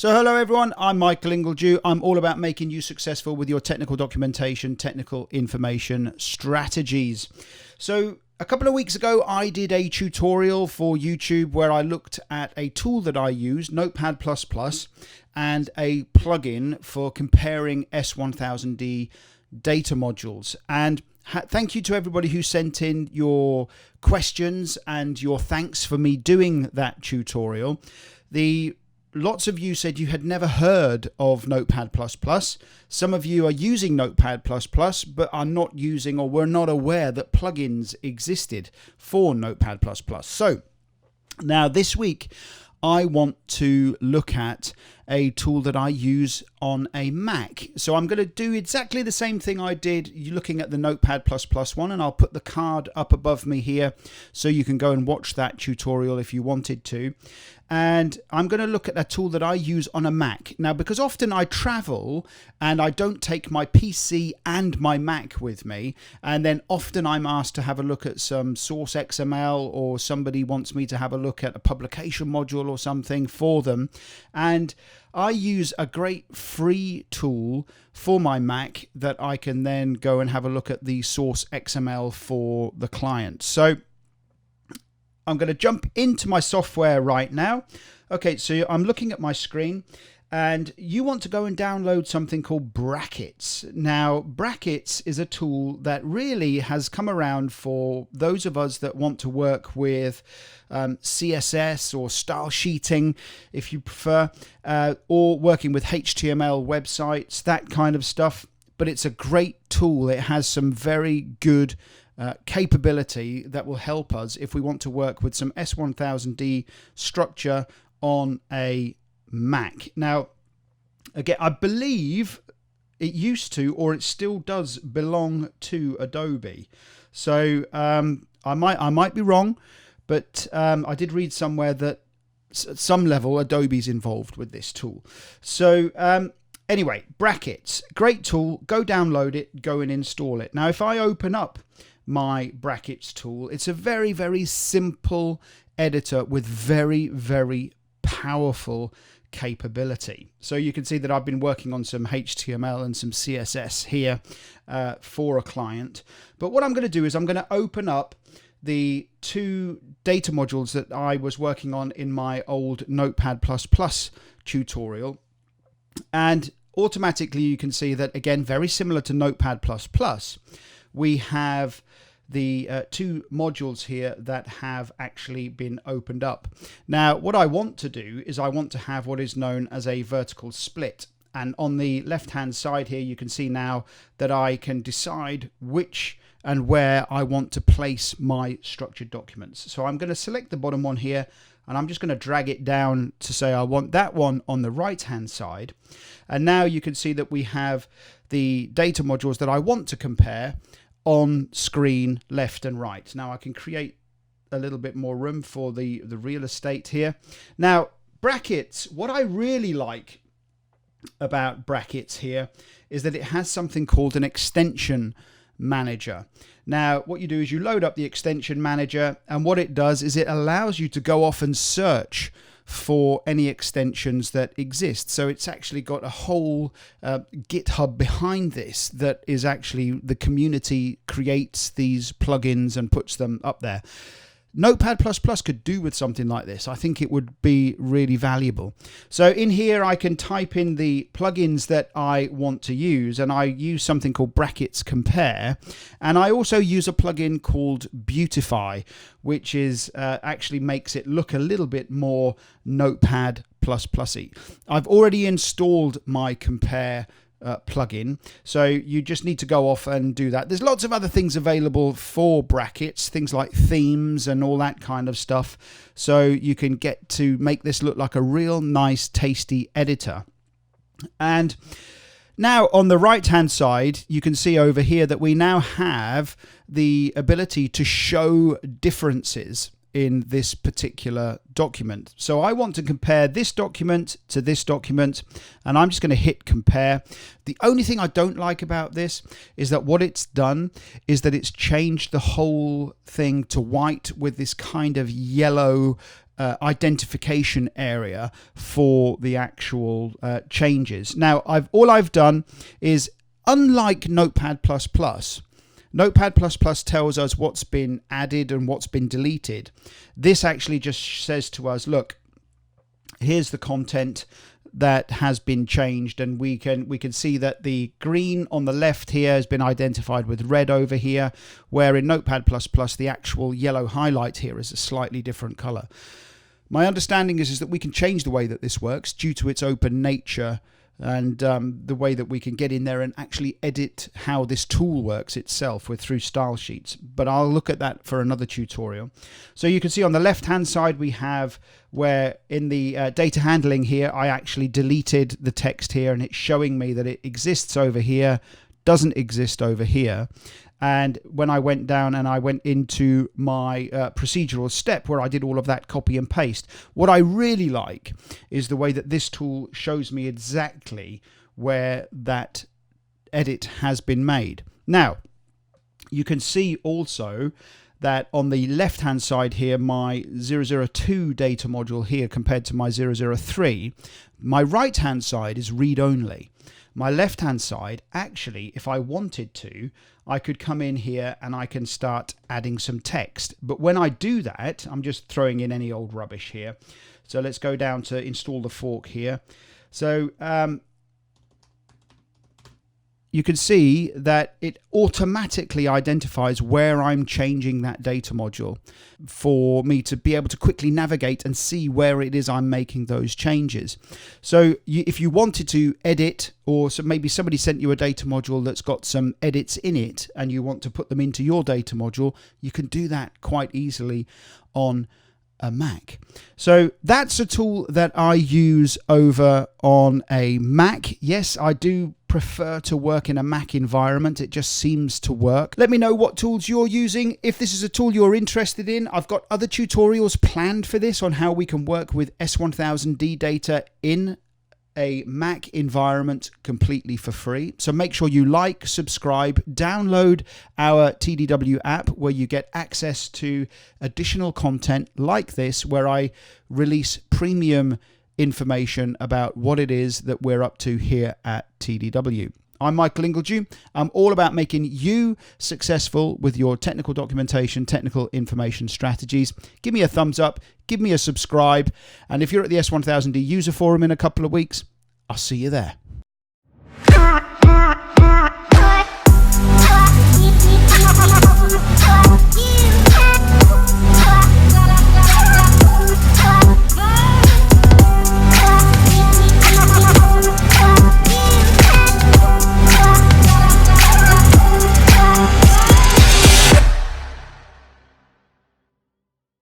So hello everyone, I'm Michael Ingledew. I'm all about making you successful with your technical documentation, technical information strategies. So a couple of weeks ago, I did a tutorial for YouTube where I looked at a tool that I use, NotePad++, and a plugin for comparing S1000D data modules. And thank you to everybody who sent in your questions and your thanks for me doing that tutorial. Lots of you said you had never heard of Notepad++. Some of you are using Notepad++, but are not using or were not aware that plugins existed for Notepad++. So now this week, I want to look at a tool that I use on a Mac. So I'm going to do exactly the same thing I did looking at the Notepad++ one, and I'll put the card up above me here so you can go and watch that tutorial if you wanted to. And I'm going to look at a tool that I use on a Mac. Now, because often I travel and I don't take my PC and my Mac with me, and then often I'm asked to have a look at some source XML, or somebody wants me to have a look at a publication module or something for them. And I use a great free tool for my Mac that I can then go and have a look at the source XML for the client. So I'm going to jump into my software right now. Okay, so I'm looking at my screen, and you want to go and download something called Brackets. Now, Brackets is a tool that really has come around for those of us that want to work with CSS or style sheeting, if you prefer, or working with HTML websites, that kind of stuff. But it's a great tool. It has some very good capability that will help us if we want to work with some S1000D structure on a Mac. Now, again, I believe it used to, or it still does, belong to Adobe. So I might be wrong, but I did read somewhere that at some level Adobe's involved with this tool. So anyway, Brackets, great tool. Go download it, go and install it. Now, if I open up my Brackets tool, it's a very, very simple editor with very, very powerful capability. So you can see that I've been working on some HTML and some CSS here for a client. But what I'm going to do is I'm going to open up the two data modules that I was working on in my old Notepad++ tutorial. And automatically you can see that, again, very similar to Notepad++, we have the two modules here that have actually been opened up. Now, what I want to do is I want to have what is known as a vertical split. And on the left-hand side here, you can see now that I can decide which and where I want to place my structured documents. So I'm going to select the bottom one here, and I'm just going to drag it down to say I want that one on the right-hand side. And now you can see that we have the data modules that I want to compare on screen left and right. Now I can create a little bit more room for the real estate here. Now, Brackets, what I really like about Brackets here is that it has something called an extension manager. Now, what you do is you load up the extension manager, and what it does is it allows you to go off and search for any extensions that exist. So it's actually got a whole GitHub behind this that is actually the community creates these plugins and puts them up there. Notepad++ could do with something like this. I think it would be really valuable. So in here, I can type in the plugins that I want to use, and I use something called Brackets Compare. And I also use a plugin called Beautify, which is actually makes it look a little bit more Notepad++y. I've already installed my Compare plugin, so you just need to go off and do that. There's lots of other things available for Brackets, things like themes and all that kind of stuff, so you can get to make this look like a real nice tasty editor. And now on the right hand side, you can see over here that we now have the ability to show differences in this particular document. So I want to compare this document to this document, and I'm just going to hit compare. The only thing I don't like about this is that what it's done is that it's changed the whole thing to white with this kind of yellow identification area for the actual changes. Now, all I've done is, unlike Notepad++, Notepad++ tells us what's been added and what's been deleted. This actually just says to us, look, here's the content that has been changed, and we can see that the green on the left here has been identified with red over here, where in Notepad++ the actual yellow highlight here is a slightly different color. My understanding is that we can change the way that this works due to its open nature, and the way that we can get in there and actually edit how this tool works itself through style sheets. But I'll look at that for another tutorial. So you can see on the left hand side we have where in the data handling here I actually deleted the text here, and it's showing me that it exists over here, doesn't exist over here. And when I went down and I went into my procedural step where I did all of that copy and paste, what I really like is the way that this tool shows me exactly where that edit has been made. Now, you can see also that on the left hand side here, my 002 data module here compared to my 003, my right hand side is read only. My left hand side, actually, if I wanted to, I could come in here and I can start adding some text. But when I do that, I'm just throwing in any old rubbish here. So let's go down to install the fork here. So you can see that it automatically identifies where I'm changing that data module for me to be able to quickly navigate and see where it is I'm making those changes. So if you wanted to edit, or so maybe somebody sent you a data module that's got some edits in it and you want to put them into your data module, you can do that quite easily on a Mac. So that's a tool that I use over on a Mac. Yes, I do prefer to work in a Mac environment. It just seems to work. Let me know what tools you're using. If this is a tool you're interested in, I've got other tutorials planned for this on how we can work with S1000D data in a Mac environment completely for free. So make sure you like, subscribe, download our TDW app where you get access to additional content like this, where I release premium information about what it is that we're up to here at TDW. I'm Michael Ingledew. I'm all about making you successful with your technical documentation, technical information strategies. Give me a thumbs up, give me a subscribe, and if you're at the S1000D user forum in a couple of weeks, I'll see you there.